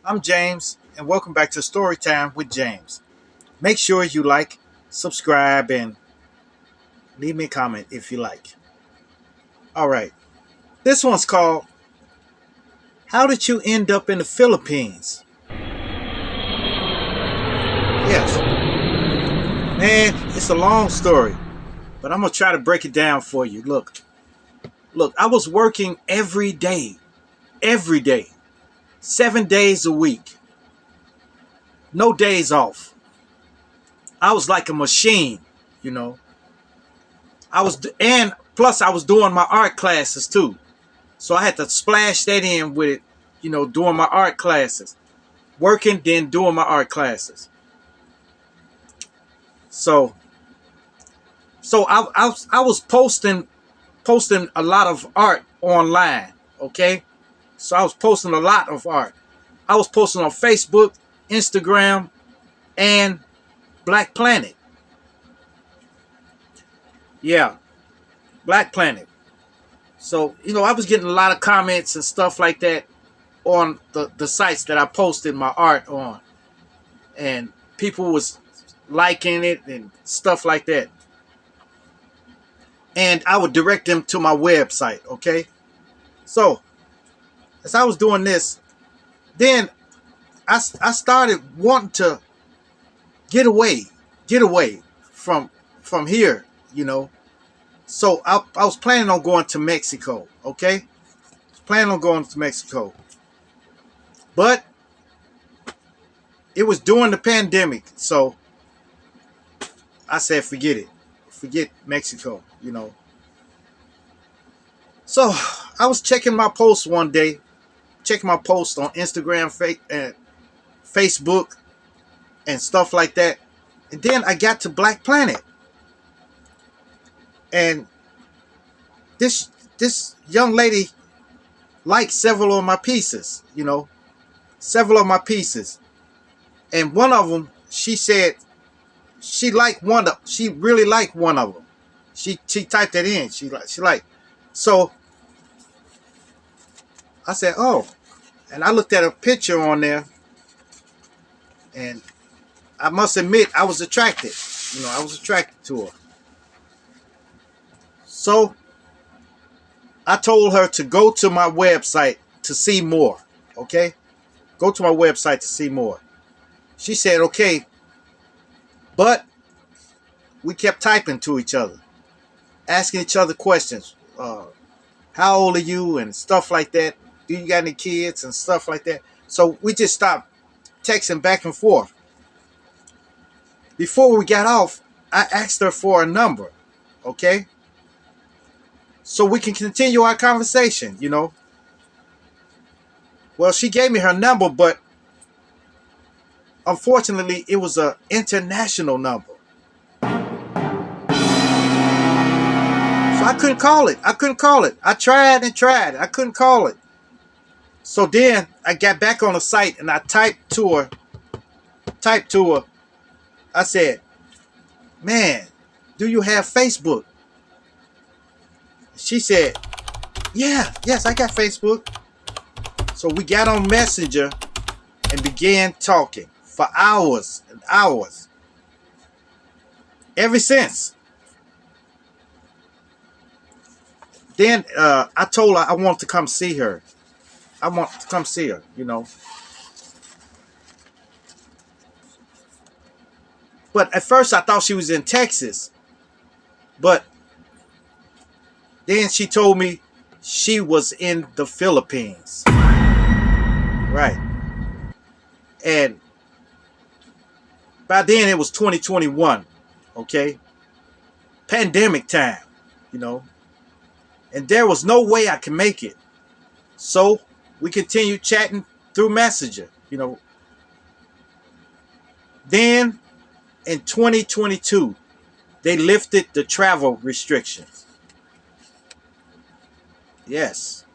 I'm James, and welcome back to Storytime with James. Make sure you like, subscribe, and leave me a comment if you like. All right, this one's called How Did You End Up in the Philippines? Yes, man, it's a long story, but I'm going to try to break it down for you. Look, I was working every day, 7 days a week, no days off. I was like a machine, you know. And plus I was doing my art classes too. So I had to splash that in with it, doing my art classes, working, then doing my art classes. So, I was posting a lot of art online. Okay, so I was posting a lot of art. I was posting on Facebook, Instagram, and Black Planet. Yeah, Black Planet. So I was getting a lot of comments and stuff like that on the sites that I posted my art on, and people was liking it and stuff like that. And I would direct them to my website, okay? So, as I was doing this, then I started wanting to get away from here, you know. So I was planning on going to Mexico, okay? Planning on going to Mexico. But it was during the pandemic, so I said forget it. Forget Mexico. So I was checking my posts one day, checking my posts on Instagram, Facebook, and stuff like that. And then I got to Black Planet, and this young lady liked several of my pieces, several of my pieces. And one of them, she said she really liked one of them. She typed that in. She liked. So I said, oh, and I looked at a picture on there, and I must admit I was attracted. I was attracted to her. So I told her to go to my website to see more. Okay? Go to my website to see more. She said, okay, but we kept typing to each other, asking each other questions. How old are you and stuff like that? Do you got any kids and stuff like that? So we just stopped texting back and forth. Before we got off, I asked her for a number, okay? So we can continue our conversation. Well, she gave me her number, but unfortunately, it was an international number. So I couldn't call it. I tried and tried. I couldn't call it. So then I got back on the site and I typed to her. I said, man, do you have Facebook? She said, yes, I got Facebook. So we got on Messenger and began talking for hours and hours. Ever since. Then I told her I want to come see her. I want to come see her. But at first I thought she was in Texas. But then she told me she was in the Philippines. Right. And by then it was 2021. Okay. Pandemic time. And there was no way I could make it. So we continued chatting through Messenger. Then in 2022, they lifted the travel restrictions. Yes.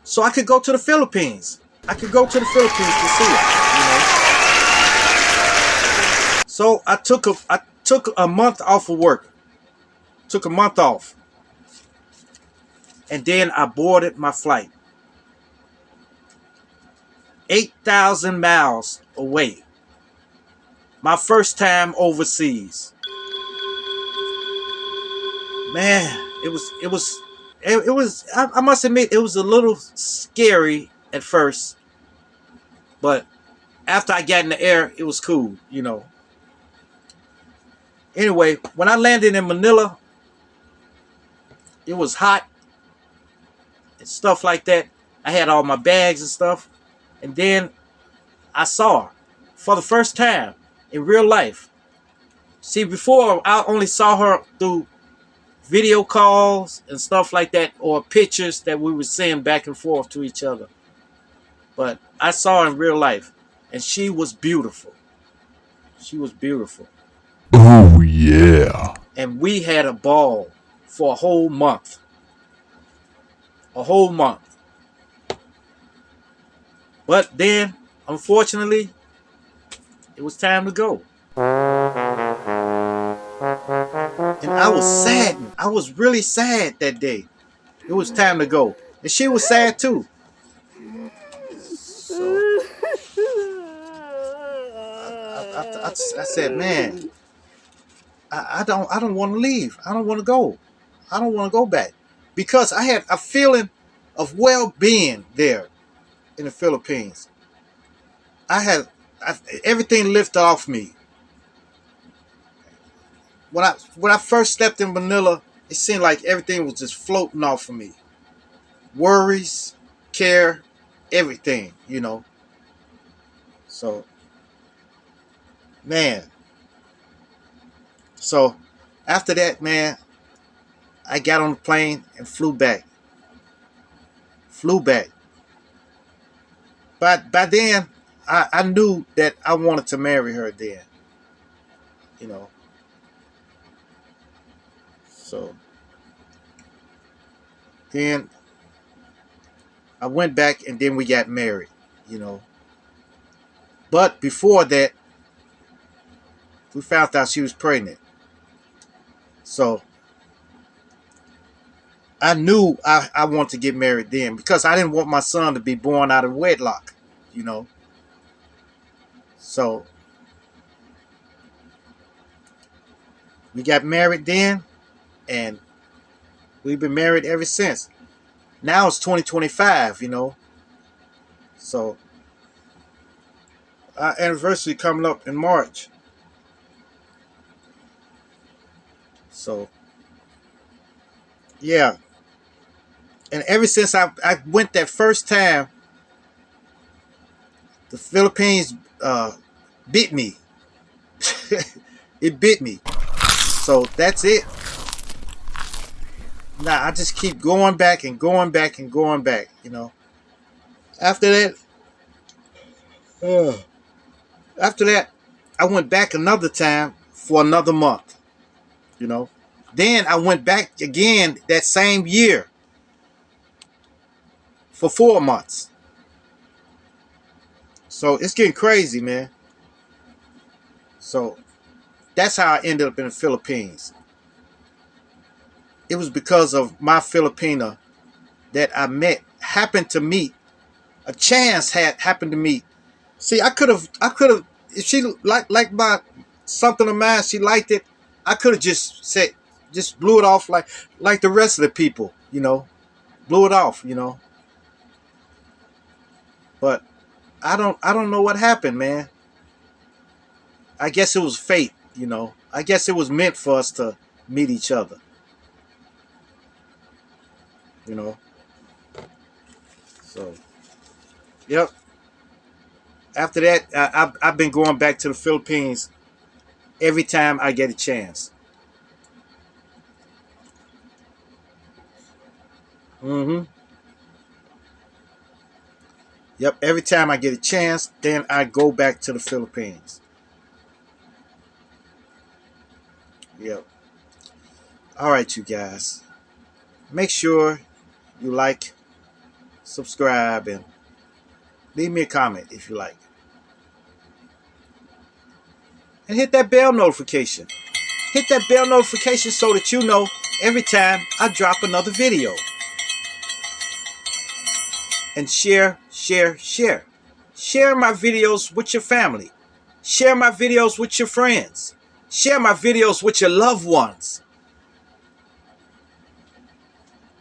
So I could go to the Philippines. I could go to the Philippines to see her. So I took a month off of work. Took a month off. And then I boarded my flight. 8,000 miles away. My first time overseas. Man, I must admit, it was a little scary at first, but after I got in the air, it was cool. Anyway, when I landed in Manila, it was hot and stuff like that. I had all my bags and stuff. And then I saw her for the first time in real life. See, before I only saw her through video calls and stuff like that, or pictures that we were sending back and forth to each other. But I saw her in real life, and she was beautiful. She was beautiful. Oh, yeah. And we had a ball for a whole month. A whole month. But then, unfortunately, it was time to go. And I was sad. I was really sad that day. It was time to go. And she was sad too. So I said, man, I don't want to leave. I don't want to go. I don't want to go back. Because I had a feeling of well-being there in the Philippines. Everything lifted off me. When I first stepped in Manila, it seemed like everything was just floating off of me. Worries, care, everything. So, man. So, after that, man, I got on the plane and flew back. Flew back. But by then, I knew that I wanted to marry her then. You know. So, then I went back and then we got married. But before that, we found out she was pregnant. So I knew I wanted to get married then because I didn't want my son to be born out of wedlock. So we got married then, and we've been married ever since. Now it's 2025. So our anniversary coming up in March. So yeah. And ever since I went that first time, the Philippines bit me. It bit me. So that's it. Now I just keep going back and going back and going back. After that, uh, after that, I went back another time for another month. You know. Then I went back again that same year for 4 months. So it's getting crazy, man. So that's how I ended up in the Philippines. It was because of my Filipina that happened to meet. A chance had happened to meet. See, I could have, if she like my something of mine, she liked it. I could have just blew it off like the rest of the people. Blew it off. But I don't know what happened, man. I guess it was fate. I guess it was meant for us to meet each other. You know. So, yep. After that, I've been going back to the Philippines every time I get a chance. Mm-hmm. Yep. Every time I get a chance, then I go back to the Philippines. Yep. All right, you guys. Make sure you like, subscribe, and leave me a comment if you like. And hit that bell notification. Hit that bell notification so that you know every time I drop another video. And share, share, share. Share my videos with your family. Share my videos with your friends. Share my videos with your loved ones.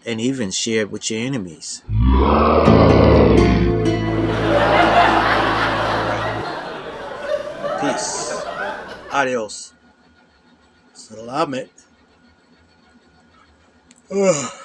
And even share it with your enemies. Peace. Adios. Salamat. Ugh.